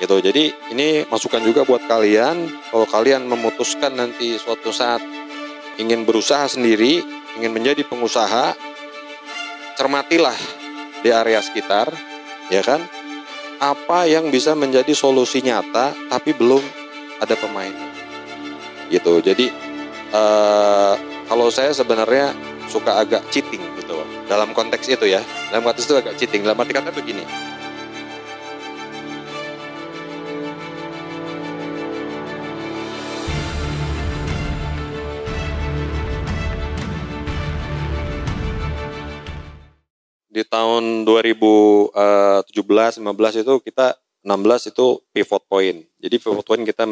gitu. Jadi ini masukan juga buat kalian, kalau kalian memutuskan nanti suatu saat ingin berusaha sendiri, ingin menjadi pengusaha, cermatilah di area sekitar, ya kan? Apa yang bisa menjadi solusi nyata tapi belum ada pemainnya, gitu. Jadi kalau saya sebenarnya suka agak cheating gitu loh. Dalam konteks itu ya, dalam konteks itu agak cheating. Dalam arti kata begini. Di tahun 2017-15 itu kita 16 itu pivot point. Jadi pivot point kita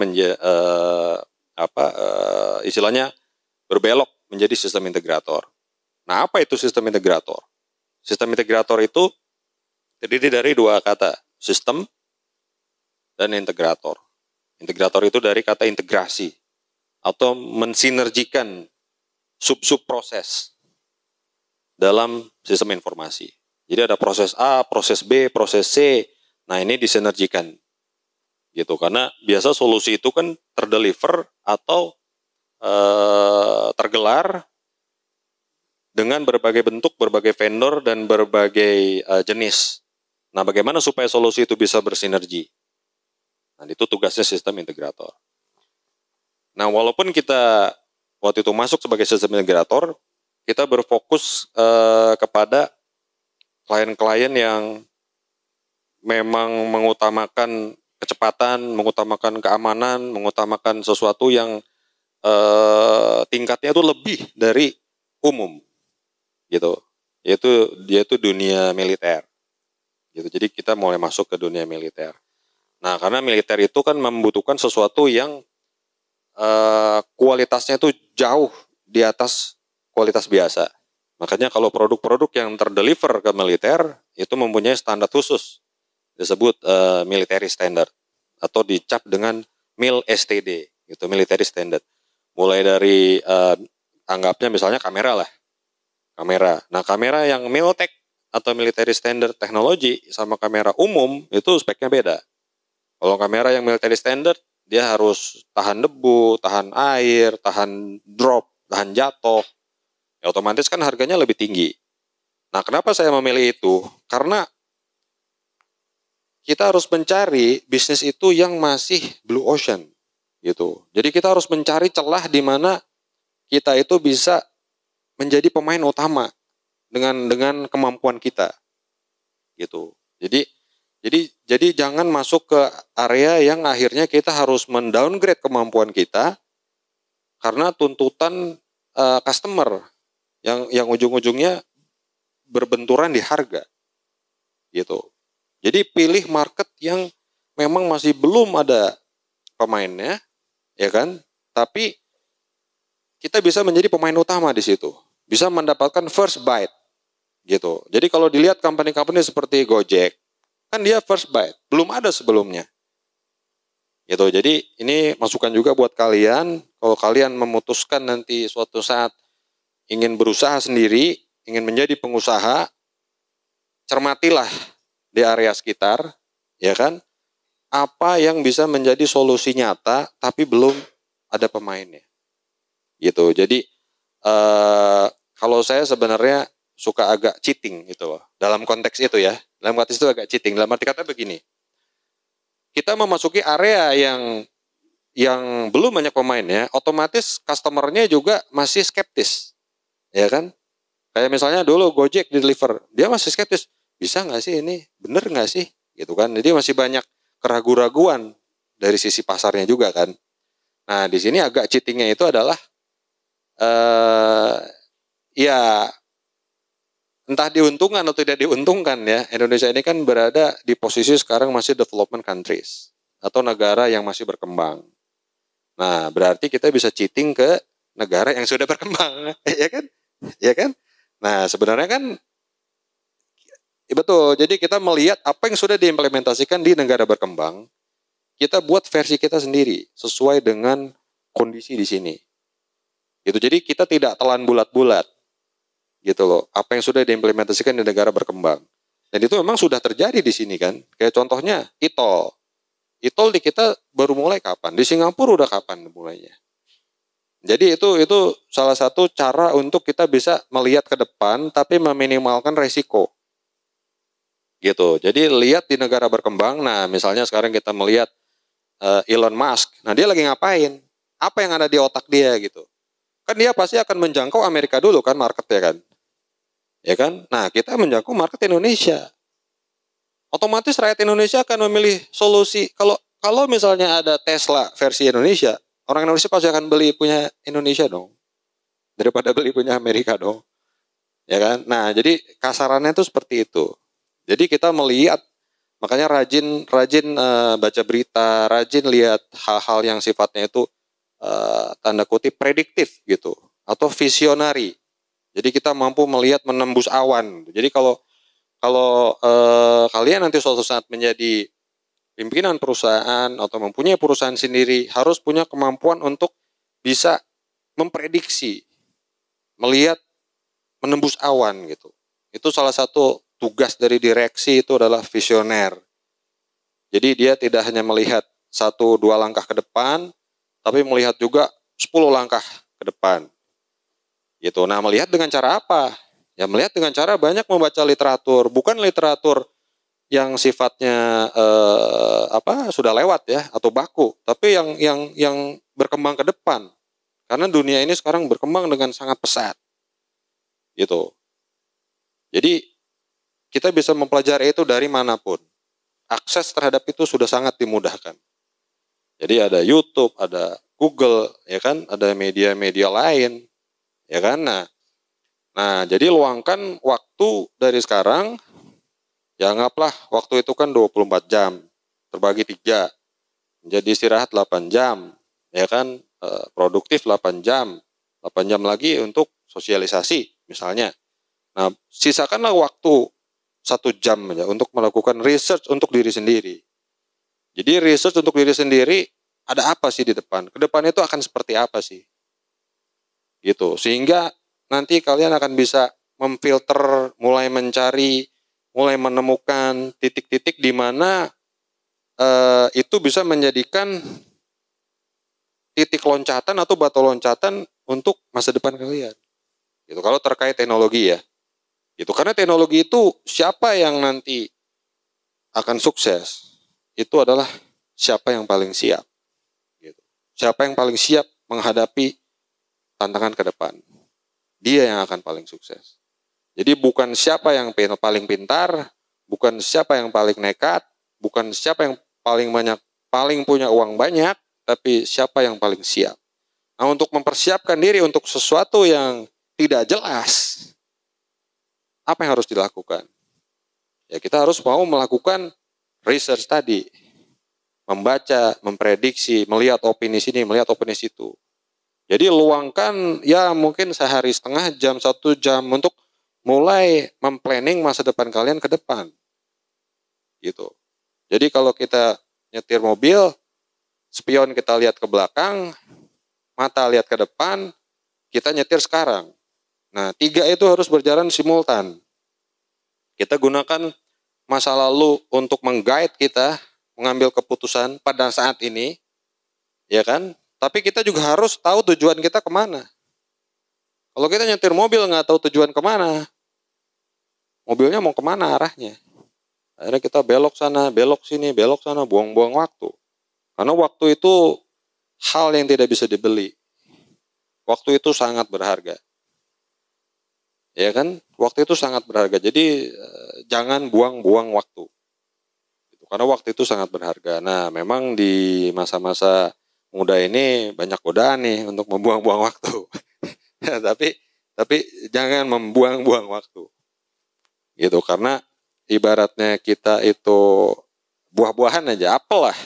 istilahnya berbelok menjadi sistem integrator. Nah, apa itu sistem integrator? Sistem integrator itu terdiri dari dua kata, sistem dan integrator. Integrator itu dari kata integrasi atau mensinergikan sub-sub proses dalam sistem informasi. Jadi ada proses A, proses B, proses C. Nah, ini disinergikan. Gitu, karena biasa solusi itu kan terdeliver atau tergelar dengan berbagai bentuk, berbagai vendor dan berbagai jenis. Nah, bagaimana supaya solusi itu bisa bersinergi? Nah, itu tugasnya sistem integrator. Nah, walaupun kita waktu itu masuk sebagai sistem integrator, kita berfokus kepada klien-klien yang memang mengutamakan kecepatan, mengutamakan keamanan, mengutamakan sesuatu yang tingkatnya itu lebih dari umum, gitu. Yaitu dunia militer. Gitu. Jadi kita mulai masuk ke dunia militer. Nah, karena militer itu kan membutuhkan sesuatu yang kualitasnya itu jauh di atas kualitas biasa. Makanya kalau produk-produk yang terdeliver ke militer itu mempunyai standar khusus, disebut military standard atau dicap dengan MIL STD, gitu, military standard. Mulai dari anggapnya misalnya kamera lah, kamera. Nah, kamera yang MILTEC atau military standard teknologi sama kamera umum itu speknya beda. Kalau kamera yang military standard dia harus tahan debu, tahan air, tahan drop, tahan jatuh. Ya, otomatis kan harganya lebih tinggi. Nah, kenapa saya memilih itu? Karena kita harus mencari bisnis itu yang masih blue ocean, gitu. Jadi kita harus mencari celah di mana kita itu bisa menjadi pemain utama dengan kemampuan kita, gitu. Jadi jangan masuk ke area yang akhirnya kita harus mendowngrade kemampuan kita karena tuntutan customer yang ujung-ujungnya berbenturan di harga, gitu. Jadi pilih market yang memang masih belum ada pemainnya, ya kan? Tapi kita bisa menjadi pemain utama di situ, bisa mendapatkan first bite, gitu. Jadi kalau dilihat company-company seperti Gojek, kan dia first bite, belum ada sebelumnya, gitu. Jadi ini masukan juga buat kalian, kalau kalian memutuskan nanti suatu saat ingin berusaha sendiri, ingin menjadi pengusaha, cermatilah di area sekitar, ya kan? Apa yang bisa menjadi solusi nyata tapi belum ada pemainnya, gitu. Jadi kalau saya sebenarnya suka agak cheating gitu loh. Dalam konteks itu ya, dalam konteks itu agak cheating. Dalam arti kata begini, kita memasuki area yang belum banyak pemainnya, otomatis customernya juga masih skeptis, ya kan? Kayak misalnya dulu Gojek deliver, dia masih skeptis, bisa nggak sih ini, bener nggak sih, gitu kan? Jadi masih banyak keraguan-raguan dari sisi pasarnya juga kan. Nah, di sini agak cheatingnya itu adalah ya entah diuntungkan atau tidak diuntungkan ya. Indonesia ini kan berada di posisi sekarang masih development countries atau negara yang masih berkembang. Nah, berarti kita bisa cheating ke negara yang sudah berkembang, ya kan? Ya kan? Nah, sebenarnya kan betul. Jadi kita melihat apa yang sudah diimplementasikan di negara berkembang, kita buat versi kita sendiri sesuai dengan kondisi di sini. Gitu. Jadi kita tidak telan bulat-bulat, gitu loh. Apa yang sudah diimplementasikan di negara berkembang. Dan itu memang sudah terjadi di sini kan. Kayak contohnya e-tol. E-tol di kita baru mulai kapan? Di Singapura udah kapan mulainya? Jadi itu salah satu cara untuk kita bisa melihat ke depan tapi meminimalkan resiko. Gitu. Jadi lihat di negara berkembang. Nah, misalnya sekarang kita melihat Elon Musk. Nah, dia lagi ngapain? Apa yang ada di otak dia gitu? Kan dia pasti akan menjangkau Amerika dulu kan marketnya kan. Ya kan? Nah, kita menjangkau market Indonesia. Otomatis rakyat Indonesia akan memilih solusi. Kalau misalnya ada Tesla versi Indonesia, orang Indonesia pasti akan beli punya Indonesia dong, daripada beli punya Amerika dong, ya kan? Nah, jadi kasarannya itu seperti itu. Jadi kita melihat, makanya rajin baca berita, rajin lihat hal-hal yang sifatnya itu tanda kutip prediktif gitu, atau visionari. Jadi kita mampu melihat menembus awan. Jadi kalau kalau kalian nanti suatu saat menjadi pimpinan perusahaan atau mempunyai perusahaan sendiri, harus punya kemampuan untuk bisa memprediksi, melihat menembus awan gitu. Itu salah satu tugas dari direksi, itu adalah visioner. Jadi dia tidak hanya melihat 1-2 langkah ke depan, tapi melihat juga 10 langkah ke depan. Gitu. Nah, melihat dengan cara apa? Ya melihat dengan cara banyak membaca literatur, bukan literatur yang sifatnya sudah lewat ya atau baku, tapi yang berkembang ke depan. Karena dunia ini sekarang berkembang dengan sangat pesat. Gitu. Jadi kita bisa mempelajari itu dari manapun. Akses terhadap itu sudah sangat dimudahkan. Jadi ada YouTube, ada Google, ya kan, ada media-media lain, ya kan. Nah, jadi luangkan waktu dari sekarang. Ya anggaplah waktu itu kan 24 jam, terbagi 3, jadi istirahat 8 jam, ya kan, produktif 8 jam, 8 jam lagi untuk sosialisasi misalnya. Nah, sisakanlah waktu 1 jam aja untuk melakukan research untuk diri sendiri. Jadi research untuk diri sendiri, ada apa sih di depan? Ke depan itu akan seperti apa sih? Gitu, sehingga nanti kalian akan bisa memfilter, mulai mencari, mulai menemukan titik-titik di mana itu bisa menjadikan titik loncatan atau batu loncatan untuk masa depan kalian. Gitu. Kalau terkait teknologi ya. Gitu. Karena teknologi itu siapa yang nanti akan sukses, itu adalah siapa yang paling siap. Gitu. Siapa yang paling siap menghadapi tantangan ke depan. Dia yang akan paling sukses. Jadi bukan siapa yang paling pintar, bukan siapa yang paling nekat, bukan siapa yang paling punya uang banyak, tapi siapa yang paling siap. Nah, untuk mempersiapkan diri untuk sesuatu yang tidak jelas, apa yang harus dilakukan? Ya, kita harus mau melakukan research tadi, membaca, memprediksi, melihat opini sini, melihat opini situ. Jadi luangkan ya mungkin sehari setengah jam, 1 jam untuk mulai memplanning masa depan kalian ke depan. Gitu. Jadi kalau kita nyetir mobil, spion kita lihat ke belakang, mata lihat ke depan, kita nyetir sekarang. Nah, 3 itu harus berjalan simultan. Kita gunakan masa lalu untuk meng-guide kita mengambil keputusan pada saat ini, ya kan? Tapi kita juga harus tahu tujuan kita kemana. Kalau kita nyetir mobil nggak tahu tujuan kemana, mobilnya mau kemana arahnya? Akhirnya kita belok sana, belok sini, belok sana, buang-buang waktu. Karena waktu itu hal yang tidak bisa dibeli. Waktu itu sangat berharga. Ya kan? Waktu itu sangat berharga. Jadi jangan buang-buang waktu. Karena waktu itu sangat berharga. Nah, memang di masa-masa muda ini banyak godaan nih untuk membuang-buang waktu. tapi jangan membuang-buang waktu. Gitu, karena ibaratnya kita itu buah-buahan aja, apel lah.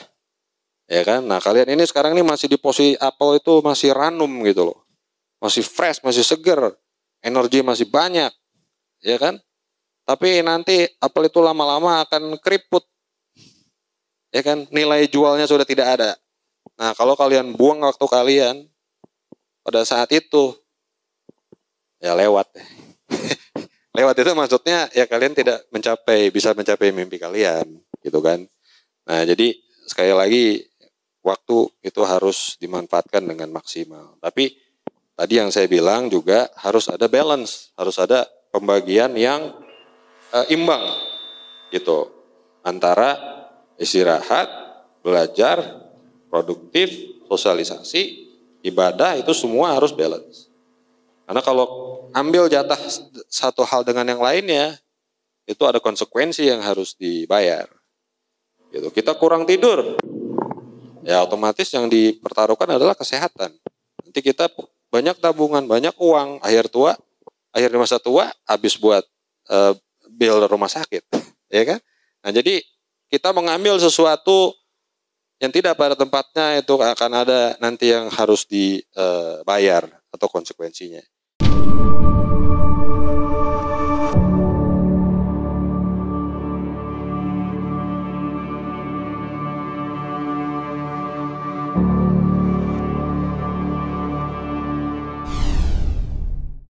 Ya kan? Nah, kalian ini sekarang ini masih di posisi apel itu masih ranum gitu loh. Masih fresh, masih seger. Energi masih banyak. Ya kan? Tapi nanti apel itu lama-lama akan keriput. Ya kan? Nilai jualnya sudah tidak ada. Nah, kalau kalian buang waktu kalian pada saat itu, ya lewat. Lewat itu maksudnya ya kalian tidak bisa mencapai mimpi kalian, gitu kan. Nah, jadi sekali lagi waktu itu harus dimanfaatkan dengan maksimal. Tapi tadi yang saya bilang juga harus ada balance, harus ada pembagian yang imbang gitu antara istirahat, belajar, produktif, sosialisasi, ibadah itu semua harus balance. Karena kalau ambil jatah satu hal dengan yang lainnya, itu ada konsekuensi yang harus dibayar. Gitu. Kita kurang tidur, ya otomatis yang dipertaruhkan adalah kesehatan. Nanti kita banyak tabungan, banyak uang, akhir masa tua habis buat bill rumah sakit, ya kan? Nah, jadi kita mengambil sesuatu yang tidak pada tempatnya itu akan ada nanti yang harus dibayar atau konsekuensinya.